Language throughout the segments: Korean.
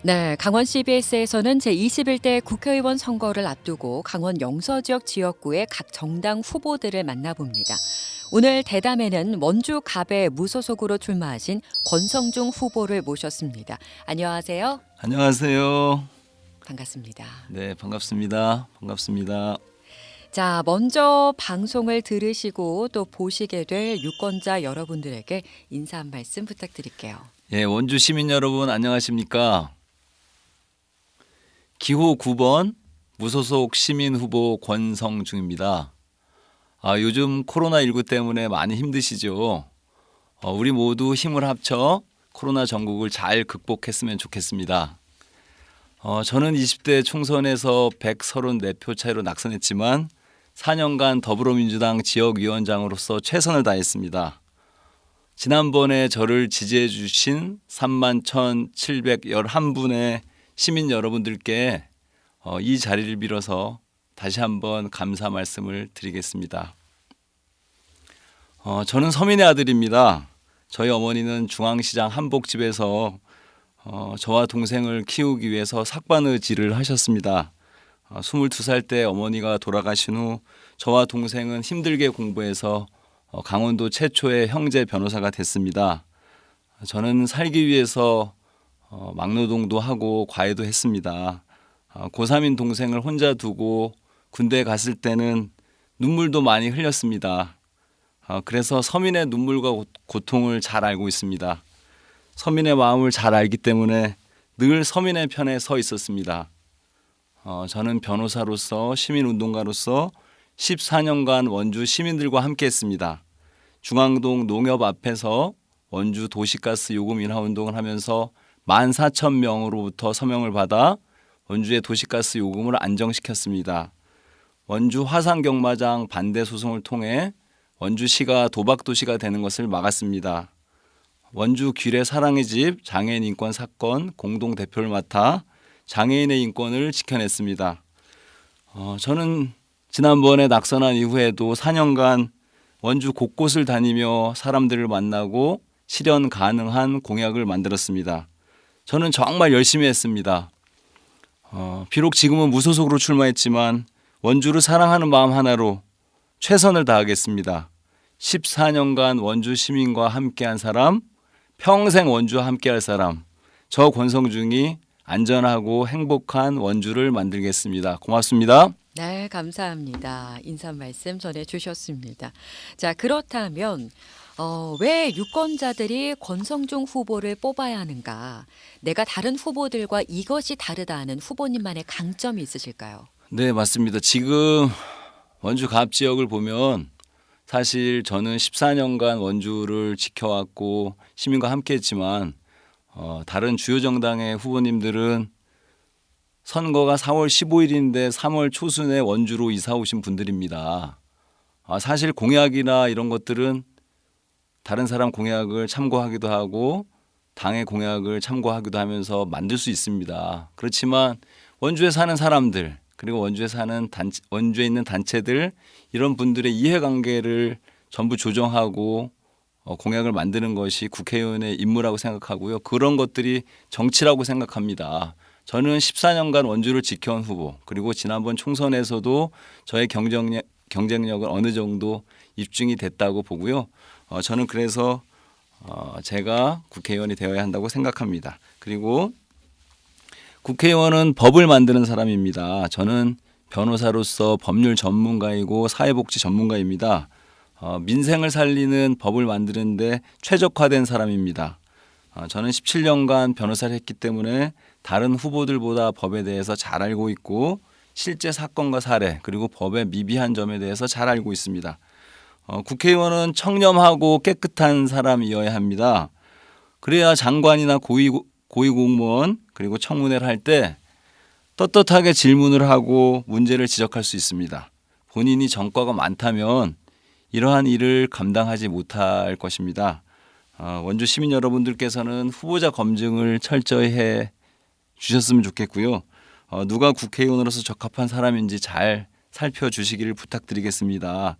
네, 강원 CBS에서는 제21대 국회의원 선거를 앞두고 강원 영서 지역구의 각 정당 후보들을 만나봅니다. 오늘 대담에는 원주 갑에 무소속으로 출마하신 권성중 후보를 모셨습니다. 안녕하세요. 안녕하세요. 반갑습니다. 네, 반갑습니다. 반갑습니다. 자, 먼저 방송을 들으시고 또 보시게 될 유권자 여러분들에게 인사 한 말씀 부탁드릴게요. 예, 원주 시민 여러분 안녕하십니까? 기호 9번 무소속 시민 후보 권성중입니다. 요즘 코로나19 때문에 많이 힘드시죠? 우리 모두 힘을 합쳐 코로나 전국을 잘 극복했으면 좋겠습니다. 저는 20대 총선에서 134표 차이로 낙선했지만 4년간 더불어민주당 지역위원장으로서 최선을 다했습니다. 지난번에 저를 지지해 주신 31,711분의 시민 여러분들께 이 자리를 빌어서 다시 한번 감사 말씀을 드리겠습니다. 저는 서민의 아들입니다. 저희 어머니는 중앙시장 한복집에서 저와 동생을 키우기 위해서 삭바느질을 하셨습니다. 22살 때 어머니가 돌아가신 후 저와 동생은 힘들게 공부해서 강원도 최초의 형제 변호사가 됐습니다. 저는 살기 위해서 막노동도 하고 과외도 했습니다. 고3인 동생을 혼자 두고 군대에 갔을 때는 눈물도 많이 흘렸습니다. 그래서 서민의 눈물과 고통을 잘 알고 있습니다. 서민의 마음을 잘 알기 때문에 늘 서민의 편에 서 있었습니다. 저는 변호사로서 시민운동가로서 14년간 원주 시민들과 함께했습니다. 중앙동 농협 앞에서 원주 도시가스 요금 인하 운동을 하면서 14,000명으로부터 서명을 받아 원주의 도시가스 요금을 안정시켰습니다. 원주 화산경마장 반대 소송을 통해 원주시가 도박도시가 되는 것을 막았습니다. 원주 귀래 사랑의 집 장애인 인권 사건 공동대표를 맡아 장애인의 인권을 지켜냈습니다. 저는 지난번에 낙선한 이후에도 4년간 원주 곳곳을 다니며 사람들을 만나고 실현 가능한 공약을 만들었습니다. 저는 정말 열심히 했습니다. 비록 지금은 무소속으로 출마했지만 원주를 사랑하는 마음 하나로 최선을 다하겠습니다. 14년간 원주 시민과 함께한 사람, 평생 원주와 함께할 사람, 저 권성중이 안전하고 행복한 원주를 만들겠습니다. 고맙습니다. 네, 감사합니다. 인사 말씀 전해주셨습니다. 자, 그렇다면 왜 유권자들이 권성중 후보를 뽑아야 하는가? 내가 다른 후보들과 이것이 다르다 하는 후보님만의 강점이 있으실까요? 네, 맞습니다. 지금 원주 갑 지역을 보면 사실 저는 14년간 원주를 지켜왔고 시민과 함께했지만 다른 주요 정당의 후보님들은 선거가 4월 15일인데 3월 초순에 원주로 이사 오신 분들입니다. 사실 공약이나 이런 것들은 다른 사람 공약을 참고하기도 하고 당의 공약을 참고하기도 하면서 만들 수 있습니다. 그렇지만 원주에 사는 사람들 그리고 원주에 있는 단체들 이런 분들의 이해관계를 전부 조정하고 공약을 만드는 것이 국회의원의 임무라고 생각하고요. 그런 것들이 정치라고 생각합니다. 저는 14년간 원주를 지켜온 후보 그리고 지난번 총선에서도 저의 경쟁력은 어느 정도 입증이 됐다고 보고요. 저는 그래서 제가 국회의원이 되어야 한다고 생각합니다. 그리고 국회의원은 법을 만드는 사람입니다. 저는 변호사로서 법률 전문가이고 사회복지 전문가입니다. 민생을 살리는 법을 만드는데 최적화된 사람입니다. 저는 17년간 변호사를 했기 때문에 다른 후보들보다 법에 대해서 잘 알고 있고 실제 사건과 사례 그리고 법의 미비한 점에 대해서 잘 알고 있습니다. 국회의원은 청렴하고 깨끗한 사람이어야 합니다. 그래야 장관이나 고위공무원 그리고 청문회를 할 때 떳떳하게 질문을 하고 문제를 지적할 수 있습니다. 본인이 전과가 많다면 이러한 일을 감당하지 못할 것입니다. 원주 시민 여러분들께서는 후보자 검증을 철저히 해 주셨으면 좋겠고요. 누가 국회의원으로서 적합한 사람인지 잘 살펴주시기를 부탁드리겠습니다.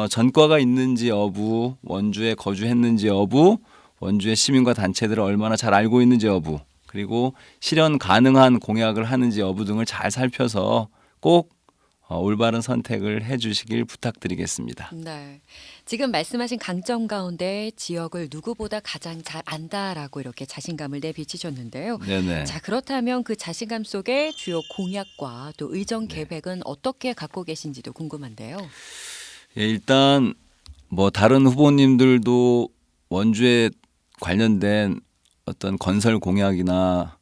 전과가 있는지 여부, 원주에 거주했는지 여부, 원주의 시민과 단체들을 얼마나 잘 알고 있는지 여부, 그리고 실현 가능한 공약을 하는지 여부 등을 잘 살펴서 꼭 올바른 선택을 해주시길 부탁드리겠습니다. 네. 지금 말씀하신 강점 가운데 지역을 누구보다 가장 잘 안다라고 이렇게 자신감을 내비치셨는데요. 네네. 자, 그렇다면 그 자신감 속에 주요 공약과 또 의정 계획은 어떻게 갖고 계신지도 궁금한데요. 예, 일단 뭐 다른 후보님들도 원주에 관련된 어떤 건설 공약이나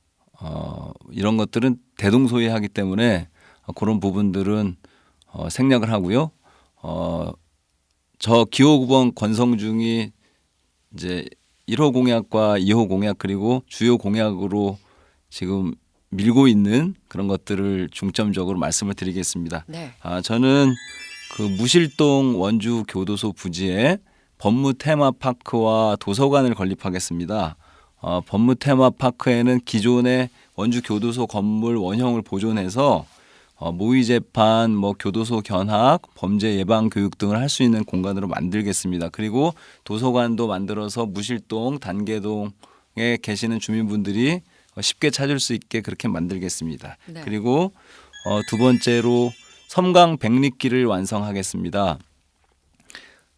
이런 것들은 대동소이하기 때문에 그런 부분들은 생략을 하고요. 저 기호 9번 권성중이 이제 1호 공약과 2호 공약 그리고 주요 공약으로 지금 밀고 있는 그런 것들을 중점적으로 말씀을 드리겠습니다. 네. 저는 그 무실동 원주 교도소 부지에 법무 테마파크와 도서관을 건립하겠습니다. 법무 테마파크에는 기존의 원주 교도소 건물 원형을 보존해서 모의 재판, 뭐 교도소 견학, 범죄 예방 교육 등을 할 수 있는 공간으로 만들겠습니다. 그리고 도서관도 만들어서 무실동, 단계동에 계시는 주민분들이 쉽게 찾을 수 있게 그렇게 만들겠습니다. 네. 그리고 두 번째로 섬강 백리길을 완성하겠습니다.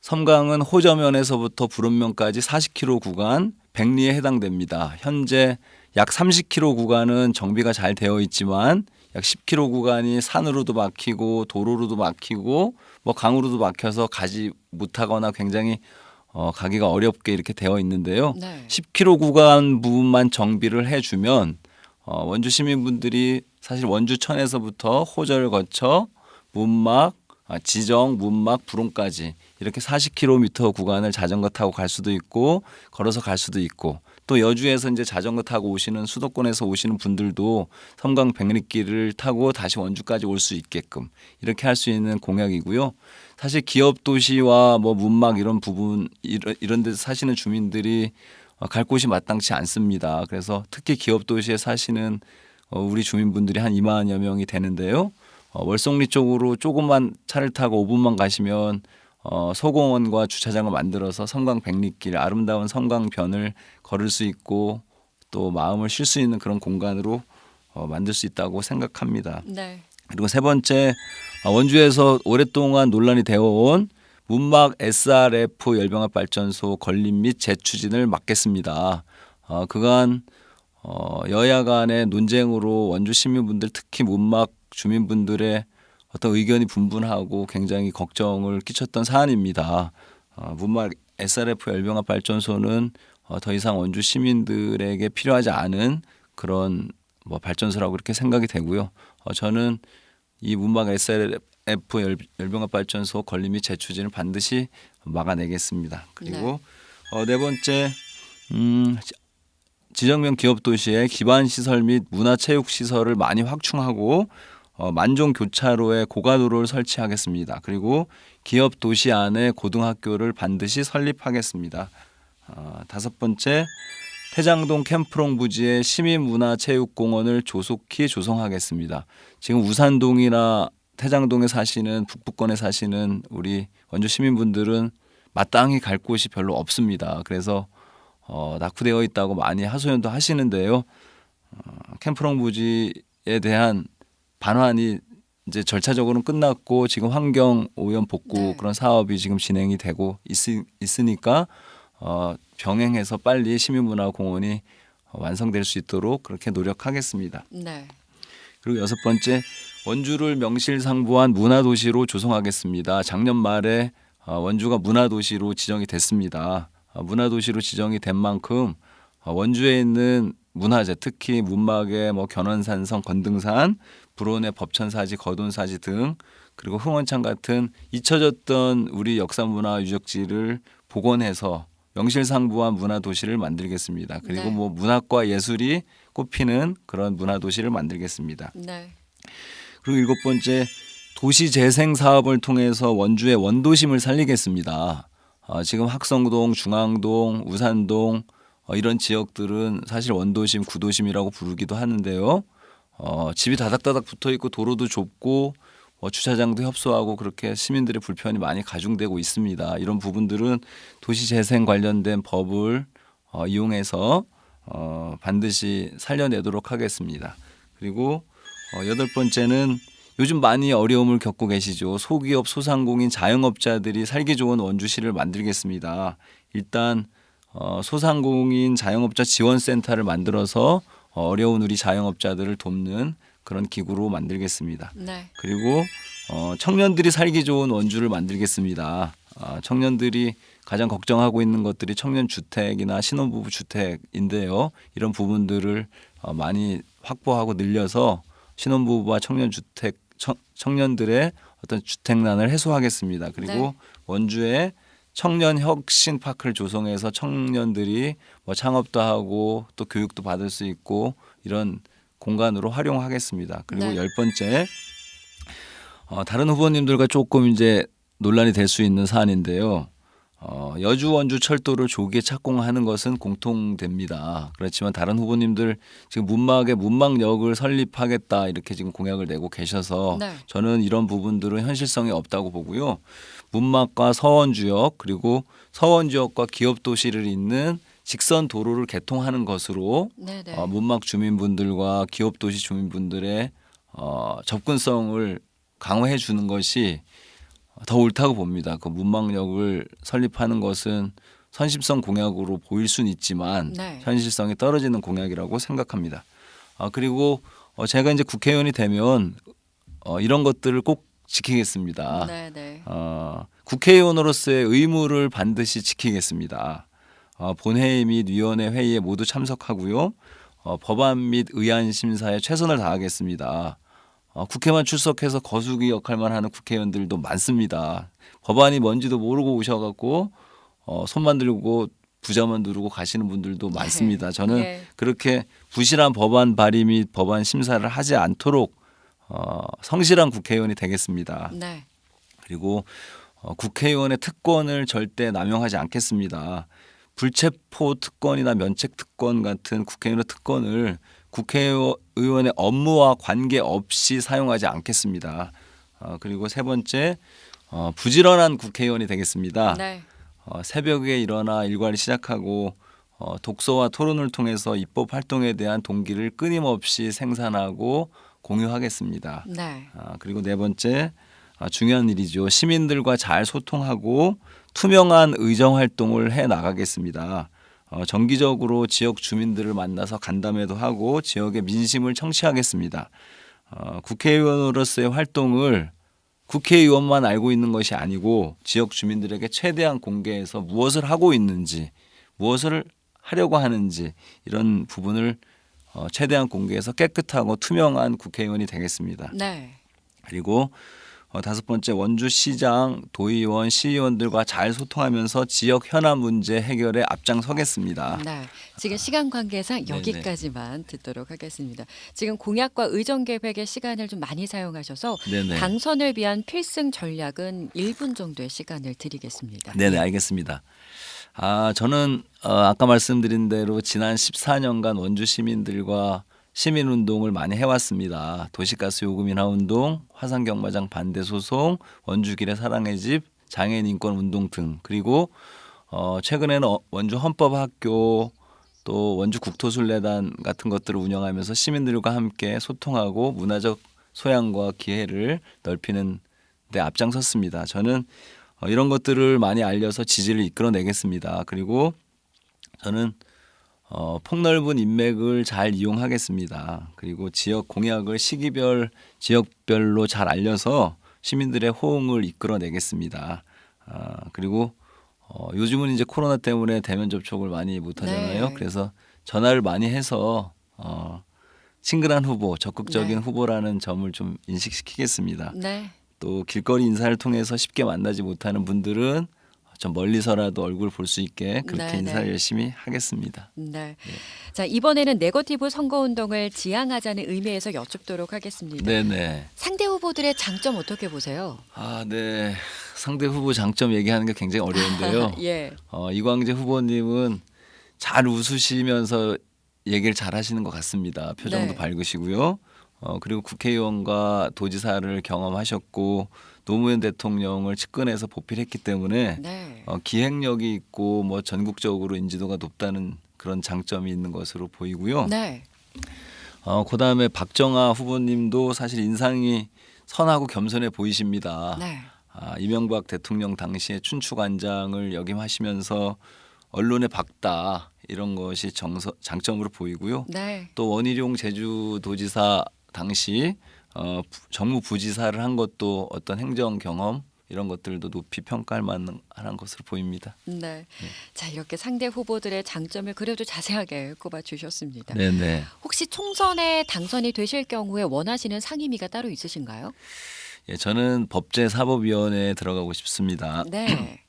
섬강은 호저면에서부터 부른면까지 40km 구간 백리에 해당됩니다. 현재 약 30km 구간은 정비가 잘 되어 있지만 약 10km 구간이 산으로도 막히고 도로로도 막히고 뭐 강으로도 막혀서 가지 못하거나 굉장히 가기가 어렵게 이렇게 되어 있는데요. 네. 10km 구간 부분만 정비를 해주면 원주 시민분들이 사실 원주천에서부터 호저를 거쳐 문막, 지정, 문막, 부롱까지 이렇게 40km 구간을 자전거 타고 갈 수도 있고 걸어서 갈 수도 있고 또 여주에서 이제 자전거 타고 오시는 수도권에서 오시는 분들도 섬강 백리길을 타고 다시 원주까지 올 수 있게끔 이렇게 할 수 있는 공약이고요. 사실 기업 도시와 뭐 문막 이런 부분 이런 데서 사시는 주민들이 갈 곳이 마땅치 않습니다. 그래서 특히 기업 도시에 사시는 우리 주민분들이 한 2만여 명이 되는데요. 월송리 쪽으로 조금만 차를 타고 5분만 가시면 소공원과 주차장을 만들어서 섬강 백리길 아름다운 섬강변을 걸을 수 있고 또 마음을 쉴 수 있는 그런 공간으로 만들 수 있다고 생각합니다. 네. 그리고 세 번째 원주에서 오랫동안 논란이 되어온 문막 SRF 열병합 발전소 건립 및 재추진을 막겠습니다. 그간 여야 간의 논쟁으로 원주 시민분들 특히 문막 주민분들의 어떤 의견이 분분하고 굉장히 걱정을 끼쳤던 사안입니다. 문막 SRF 열병합 발전소는 더 이상 원주 시민들에게 필요하지 않은 그런 뭐 발전소라고 그렇게 생각이 되고요. 저는 이 문막 SRF 열병합 발전소 건립 및 재추진을 반드시 막아내겠습니다. 그리고 네 번째 지정명 기업 도시의 기반 시설 및 문화체육 시설을 많이 확충하고 만종 교차로에 고가도로를 설치하겠습니다. 그리고 기업 도시 안에 고등학교를 반드시 설립하겠습니다. 다섯 번째 태장동 캠프롱 부지에 시민문화체육공원을 조속히 조성하겠습니다. 지금 우산동이나 태장동에 사시는 북부권에 사시는 우리 원주 시민분들은 마땅히 갈 곳이 별로 없습니다. 그래서 낙후되어 있다고 많이 하소연도 하시는데요. 캠프롱 부지에 대한 반환이 이제 절차적으로는 끝났고 지금 환경 오염 복구 그런 사업이 지금 진행이 되고 있으니까 병행해서 빨리 시민문화공원이 완성될 수 있도록 그렇게 노력하겠습니다. 네. 그리고 여섯 번째 원주를 명실상부한 문화도시로 조성하겠습니다. 작년 말에 원주가 문화도시로 지정이 됐습니다. 문화도시로 지정이 된 만큼 원주에 있는 문화재 특히 문막의 뭐 견원산성, 건등산, 불온의 법천사지, 거돈사지 등 그리고 흥원창 같은 잊혀졌던 우리 역사문화 유적지를 복원해서 명실상부한 문화도시를 만들겠습니다. 그리고 네. 뭐 문학과 예술이 꽃피는 그런 문화도시를 만들겠습니다. 네. 그리고 일곱 번째 도시재생 사업을 통해서 원주의 원도심을 살리겠습니다. 지금 학성동, 중앙동, 우산동 이런 지역들은 사실 원도심, 구도심이라고 부르기도 하는데요. 집이 다닥다닥 붙어 있고 도로도 좁고 주차장도 협소하고 그렇게 시민들의 불편이 많이 가중되고 있습니다. 이런 부분들은 도시재생 관련된 법을 이용해서 반드시 살려내도록 하겠습니다. 그리고 여덟 번째는 요즘 많이 어려움을 겪고 계시죠. 소기업, 소상공인, 자영업자들이 살기 좋은 원주시를 만들겠습니다. 일단 소상공인 자영업자 지원센터를 만들어서 어려운 우리 자영업자들을 돕는 그런 기구로 만들겠습니다. 네. 그리고 청년들이 살기 좋은 원주를 만들겠습니다. 청년들이 가장 걱정하고 있는 것들이 청년 주택이나 신혼부부 주택인데요. 이런 부분들을 많이 확보하고 늘려서 신혼부부와 청년들의 어떤 주택난을 해소하겠습니다. 그리고 네. 원주에 청년 혁신 파크를 조성해서 청년들이 뭐 창업도 하고 또 교육도 받을 수 있고 이런 공간으로 활용하겠습니다. 그리고 네. 열 번째 다른 후보님들과 조금 이제 논란이 될 수 있는 사안인데요. 여주 원주 철도를 조기에 착공하는 것은 공통됩니다. 그렇지만 다른 후보님들 지금 문막에 문막역을 설립하겠다 이렇게 지금 공약을 내고 계셔서 네. 저는 이런 부분들은 현실성이 없다고 보고요. 문막과 서원주역 그리고 서원지역과 기업도시를 잇는 직선 도로를 개통하는 것으로 네네. 문막 주민분들과 기업도시 주민분들의 접근성을 강화해 주는 것이 더 옳다고 봅니다. 그 문막역을 설립하는 것은 선심성 공약으로 보일 수는 있지만 네. 현실성이 떨어지는 공약이라고 생각합니다. 그리고 제가 이제 국회의원이 되면 이런 것들을 꼭 지키겠습니다. 네네. 국회의원으로서의 의무를 반드시 지키겠습니다. 본회의 및 위원회 회의에 모두 참석하고요. 법안 및 의안 심사에 최선을 다하겠습니다. 국회만 출석해서 거수기 역할만 하는 국회의원들도 많습니다. 법안이 뭔지도 모르고 오셔갖고 손만 들고 부자만 누르고 가시는 분들도 많습니다. 저는 네. 그렇게 부실한 법안 발의 및 법안 심사를 하지 않도록 성실한 국회의원이 되겠습니다. 네. 그리고 국회의원의 특권을 절대 남용하지 않겠습니다. 불체포 특권이나 면책 특권 같은 국회의원의 특권을 국회의원의 업무와 관계없이 사용하지 않겠습니다. 그리고 세 번째 부지런한 국회의원이 되겠습니다. 네. 새벽에 일어나 일과를 시작하고 독서와 토론을 통해서 입법 활동에 대한 동기를 끊임없이 생산하고 공유하겠습니다. 네. 그리고 네 번째 중요한 일이죠. 시민들과 잘 소통하고 투명한 의정 활동을 해 나가겠습니다. 정기적으로 지역 주민들을 만나서 간담회도 하고 지역의 민심을 청취하겠습니다. 국회의원으로서의 활동을 국회의원만 알고 있는 것이 아니고 지역 주민들에게 최대한 공개해서 무엇을 하고 있는지 무엇을 하려고 하는지 이런 부분을 최대한 공개해서 깨끗하고 투명한 국회의원이 되겠습니다. 네. 그리고 다섯 번째 원주시장, 도의원, 시의원들과 잘 소통하면서 지역 현안 문제 해결에 앞장서겠습니다. 네. 지금 시간 관계상 네네. 여기까지만 듣도록 하겠습니다. 지금 공약과 의정 계획의 시간을 좀 많이 사용하셔서 네네. 당선을 위한 필승 전략은 1분 정도의 시간을 드리겠습니다. 네네 알겠습니다. 저는 아까 말씀드린 대로 지난 14년간 원주 시민들과 시민운동을 많이 해왔습니다. 도시가스 요금 인하 운동, 화산경마장 반대 소송, 원주길의 사랑의 집, 장애인 인권 운동 등 그리고 최근에는 원주 헌법학교 또 원주 국토순례단 같은 것들을 운영하면서 시민들과 함께 소통하고 문화적 소양과 기회를 넓히는 데 앞장섰습니다. 저는 이런 것들을 많이 알려서 지지를 이끌어내겠습니다. 그리고 저는 폭넓은 인맥을 잘 이용하겠습니다. 그리고 지역 공약을 시기별, 지역별로 잘 알려서 시민들의 호응을 이끌어내겠습니다. 그리고 요즘은 이제 코로나 때문에 대면 접촉을 많이 못하잖아요. 네. 그래서 전화를 많이 해서 친근한 후보, 적극적인 네. 후보라는 점을 좀 인식시키겠습니다. 네. 또 길거리 인사를 통해서 쉽게 만나지 못하는 분들은 좀 멀리서라도 얼굴 볼 수 있게 그렇게 네, 인사를 네. 열심히 하겠습니다. 네. 자, 이번에는 네거티브 선거운동을 지향하자는 의미에서 여쭙도록 하겠습니다. 네네. 상대 후보들의 장점 어떻게 보세요? 네. 상대 후보 장점 얘기하는 게 굉장히 어려운데요. 예. 이광재 후보님은 잘 웃으시면서 얘기를 잘 하시는 것 같습니다. 표정도 네. 밝으시고요. 그리고 국회의원과 도지사를 경험하셨고 노무현 대통령을 측근해서 보필했기 때문에 네. 기획력이 있고 뭐 전국적으로 인지도가 높다는 그런 장점이 있는 것으로 보이고요. 네. 그다음에 박정아 후보님도 사실 인상이 선하고 겸손해 보이십니다. 네. 이명박 대통령 당시에 춘추관장을 역임하시면서 언론의 박다 이런 것이 장점으로 보이고요. 네. 또 원희룡 제주도지사 당시 정무 부지사를 한 것도 어떤 행정 경험 이런 것들도 높이 평가할 만한 것으로 보입니다. 네. 자, 이렇게 상대 후보들의 장점을 그래도 자세하게 꼽아 주셨습니다. 네네. 혹시 총선에 당선이 되실 경우에 원하시는 상임위가 따로 있으신가요? 예, 저는 법제사법위원회에 들어가고 싶습니다. 네.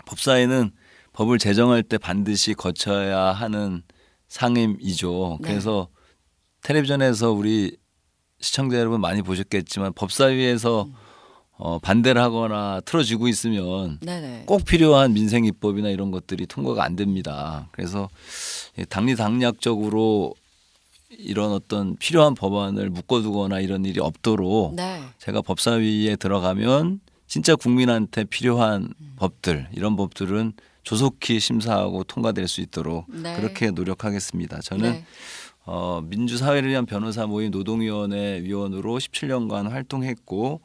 법사위는 법을 제정할 때 반드시 거쳐야 하는 상임이죠. 네. 그래서 텔레비전에서 우리 시청자 여러분 많이 보셨겠지만 법사위에서 반대를 하거나 틀어지고 있으면 네네. 꼭 필요한 민생 입법이나 이런 것들이 통과가 안 됩니다. 그래서 당리당략적으로 이런 어떤 필요한 법안을 묶어두거나 이런 일이 없도록 네. 제가 법사위에 들어가면 진짜 국민한테 필요한 법들 이런 법들은 조속히 심사하고 통과될 수 있도록 네. 그렇게 노력하겠습니다. 저는 네. 민주사회를 위한 변호사 모임 노동위원회 위원으로 17년간 활동했고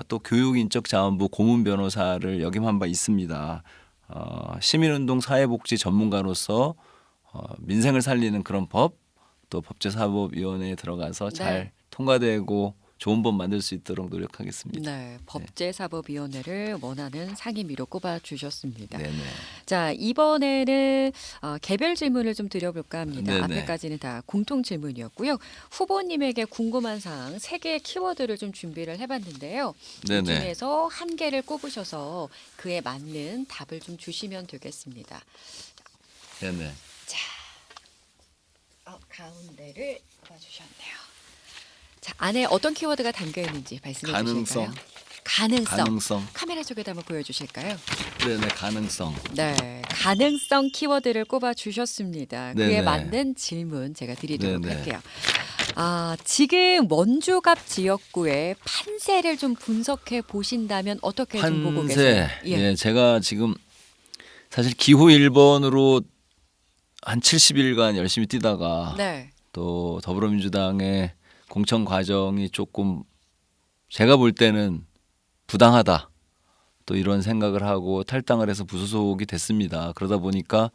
또 교육인적자원부 고문 변호사를 역임한 바 있습니다. 시민운동 사회복지 전문가로서 민생을 살리는 그런 법 또 법제사법위원회에 들어가서 잘 네. 통과되고 좋은 법 만들 수 있도록 노력하겠습니다. 네. 법제사법위원회를 원하는 상임위로 꼽아 주셨습니다. 네네. 자, 이번에는 개별 질문을 좀 드려볼까 합니다. 네네. 앞에까지는 다 공통 질문이었고요. 후보님에게 궁금한 사항 3개의 키워드를 좀 준비를 해봤는데요. 이 네네. 중에서 한 개를 꼽으셔서 그에 맞는 답을 좀 주시면 되겠습니다. 네네. 자, 가운데를 꼽아주셨네요. 자, 안에 어떤 키워드가 담겨 있는지 말씀해 가능성. 주실까요? 가능성. 가능성. 카메라 쪽에다 한번 보여주실까요? 네네. 가능성. 네, 가능성 키워드를 꼽아 주셨습니다. 그에 네네. 맞는 질문 제가 드리도록 네네. 할게요. 지금 원주갑 지역구의 판세를 좀 분석해 보신다면 어떻게 좀 보고 계세요? 판세. 예, 제가 지금 사실 기호 1번으로 한 70일간 열심히 뛰다가 네. 또 더불어민주당의 공천 과정이 조금 제가 볼 때는 부당하다. 또 이런 생각을 하고 탈당을 해서 무소속이 됐습니다. 그러다 보니까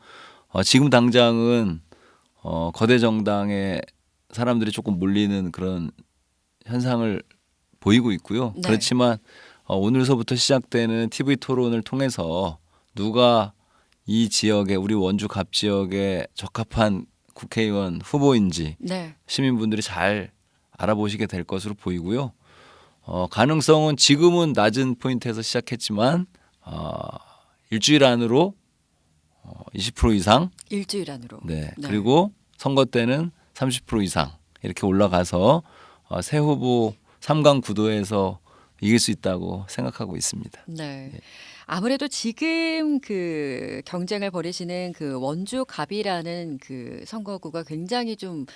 지금 당장은 거대 정당의 사람들이 조금 몰리는 그런 현상을 보이고 있고요. 네. 그렇지만 오늘서부터 시작되는 TV 토론을 통해서 누가 이 지역에 우리 원주 갑 지역에 적합한 국회의원 후보인지 네. 시민분들이 잘 알아보시게 될 것으로 보이고요. 가능성은 지금은 낮은 포인트에서 시작했지만 일주일 안으로 20% 이상, 일주일 안으로. 네. 네. 그리고 선거 때는 30% 이상 이렇게 올라가서 새 후보 3강 구도에서 이길 수 있다고 생각하고 있습니다. 네. 아무래도 지금 그 경쟁을 벌이시는 그 원주 갑이라는 그 선거구가 굉장히 좀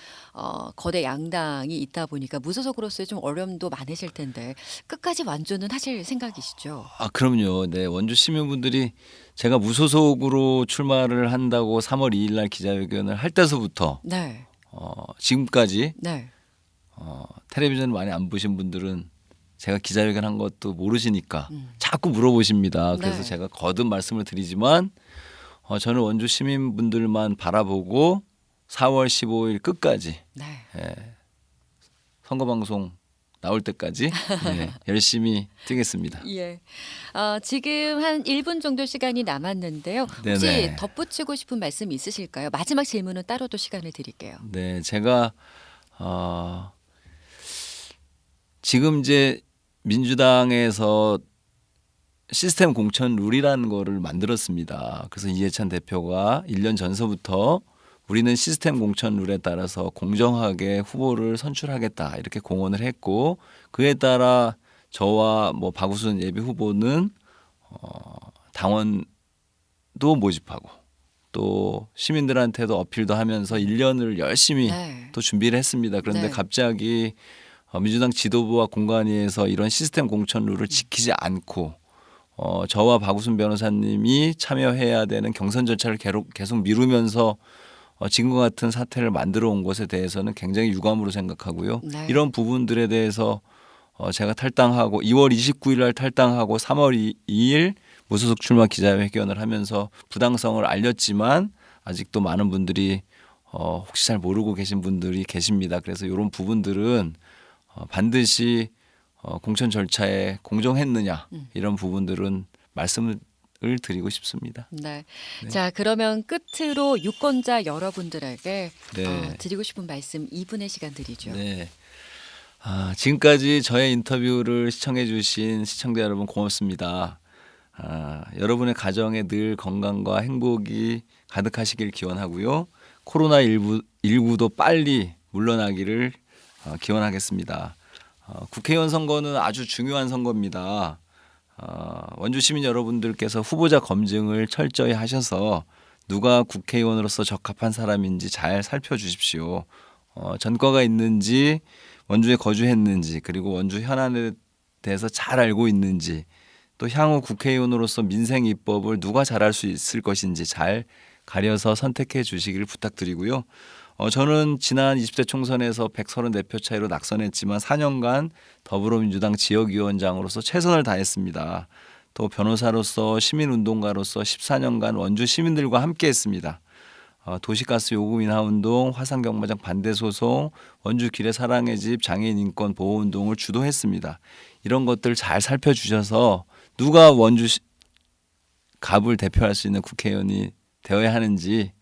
거대 양당이 있다 보니까 무소속으로서의 좀 어려움도 많으실 텐데 끝까지 완주는 하실 생각이시죠? 그럼요. 네, 원주 시민분들이 제가 무소속으로 출마를 한다고 3월 2일 날 기자회견을 할 때서부터 네. 지금까지 네. 텔레비전 많이 안 보신 분들은 제가 기자회견 한 것도 모르시니까 자꾸 물어보십니다. 그래서 네. 제가 거듭 말씀을 드리지만 저는 원주 시민분들만 바라보고 4월 15일 끝까지 네. 선거방송 나올 때까지 열심히 뛰겠습니다. 예. 지금 한 1분 정도 시간이 남았는데요. 혹시 네네. 덧붙이고 싶은 말씀 있으실까요? 마지막 질문은 따로 또 시간을 드릴게요. 네, 제가 지금 이제 민주당에서 시스템 공천 룰이라는 거를 만들었습니다. 그래서 이해찬 대표가 1년 전서부터 우리는 시스템 공천 룰에 따라서 공정하게 후보를 선출하겠다 이렇게 공언을 했고 그에 따라 저와 뭐 박우순 예비 후보는 당원도 모집하고 또 시민들한테도 어필도 하면서 1년을 열심히 네. 또 준비를 했습니다. 그런데 네. 갑자기 민주당 지도부와 공관위에서 이런 시스템 공천 룰을 지키지 않고 저와 박우순 변호사님이 참여해야 되는 경선 절차를 계속 미루면서 지금과 같은 사태를 만들어 온 것에 대해서는 굉장히 유감으로 생각하고요. 네. 이런 부분들에 대해서 제가 탈당하고 2월 29일 날 탈당하고 3월 2일 무소속 출마 기자회견을 하면서 부당성을 알렸지만 아직도 많은 분들이 혹시 잘 모르고 계신 분들이 계십니다. 그래서 이런 부분들은 반드시 공천 절차에 공정했느냐 이런 부분들은 말씀을 드리고 싶습니다. 네. 네. 자, 그러면 끝으로 유권자 여러분들에게 네. 드리고 싶은 말씀 2분의 시간 드리죠. 네. 지금까지 저의 인터뷰를 시청해 주신 시청자 여러분 고맙습니다. 여러분의 가정에 늘 건강과 행복이 가득하시길 기원하고요. 코로나19도 빨리 물러나기를 기원하겠습니다. 국회의원 선거는 아주 중요한 선거입니다. 원주 시민 여러분들께서 후보자 검증을 철저히 하셔서 누가 국회의원으로서 적합한 사람인지 잘 살펴주십시오. 전과가 있는지 원주에 거주했는지 그리고 원주 현안에 대해서 잘 알고 있는지 또 향후 국회의원으로서 민생 입법을 누가 잘할 수 있을 것인지 잘 가려서 선택해 주시기를 부탁드리고요. 저는 지난 20대 총선에서 134표 차이로 낙선했지만 4년간 더불어민주당 지역위원장으로서 최선을 다했습니다. 또 변호사로서 시민운동가로서 14년간 원주 시민들과 함께했습니다. 도시가스 요금 인하 운동, 화산경마장 반대 소송, 원주 길의 사랑의 집, 장애인 인권 보호 운동을 주도했습니다. 이런 것들 잘 살펴주셔서 누가 원주 갑을 대표할 수 있는 국회의원이 되어야 하는지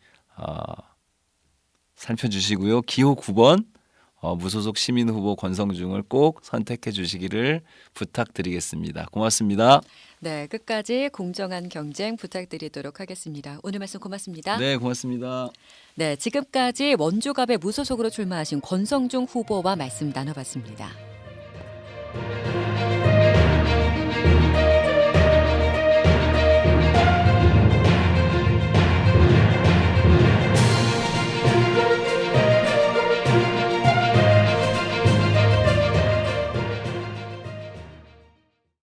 살펴주시고요. 기호 9번 무소속 시민 후보 권성중을 꼭 선택해 주시기를 부탁드리겠습니다. 고맙습니다. 네, 끝까지 공정한 경쟁 부탁드리도록 하겠습니다. 오늘 말씀 고맙습니다. 네, 고맙습니다. 네, 지금까지 원주갑의 무소속으로 출마하신 권성중 후보와 말씀 나눠봤습니다.